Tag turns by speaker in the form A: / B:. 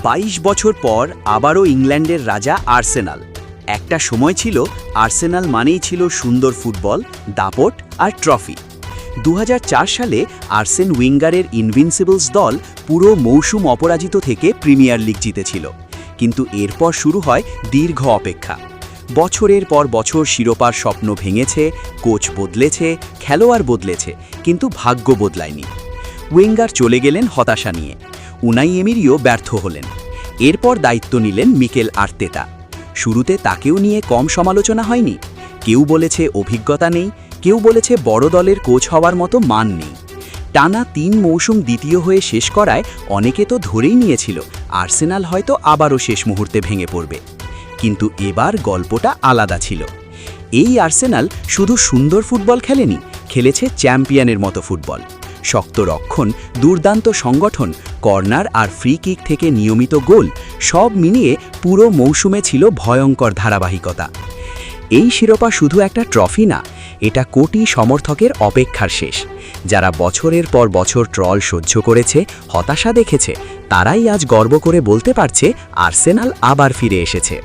A: ২২ বছর পর আবারও ইংল্যান্ডের রাজা আর্সেনাল। একটা সময় ছিল আর্সেনাল মানেই ছিল সুন্দর ফুটবল, দাপট আর ট্রফি। ২০০৪ সালে আর্সেন উইঙ্গারের ইনভিনসিবলস দল পুরো মৌসুম অপরাজিত থেকে প্রিমিয়ার লিগ জিতেছিল। কিন্তু এরপর শুরু হয় দীর্ঘ অপেক্ষা। বছরের পর বছর শিরোপার স্বপ্ন ভেঙেছে, কোচ বদলেছে, খেলোয়াড় বদলেছে, কিন্তু ভাগ্য বদলায়নি। উইঙ্গার চলে গেলেন হতাশা নিয়ে, উনাই এমিরিও ব্যর্থ হলেন। এরপর দায়িত্ব নিলেন মিকেল আর্তেতা। শুরুতে তাকেও নিয়ে কম সমালোচনা হয়নি। কেউ বলেছে অভিজ্ঞতা নেই, কেউ বলেছে বড় দলের কোচ হওয়ার মতো মান নেই। টানা ৩ মৌসুম দ্বিতীয় হয়ে শেষ করায় অনেকে তো ধরেই নিয়েছিল আর্সেনাল হয়তো আবারও শেষ মুহূর্তে ভেঙে পড়বে। কিন্তু এবার গল্পটা আলাদা ছিল। এই আর্সেনাল শুধু সুন্দর ফুটবল খেলেনি, খেলেছে চ্যাম্পিয়নের মতো ফুটবল। শক্ত রক্ষণ, দুর্দান্ত সংগঠন, কর্নার আর ফ্রি কিক থেকে নিয়মিত গোল, সব মিলিয়ে পুরো মৌসুমে ছিল ভয়ঙ্কর ধারাবাহিকতা। এই শিরোপা শুধু একটা ট্রফি না, এটা কোটি সমর্থকের অপেক্ষার শেষ। যারা বছরের পর বছর ট্রল সহ্য করেছে, হতাশা দেখেছে, তারাই আজ গর্ব করে বলতে পারছে আর্সেনাল আবার ফিরে এসেছে।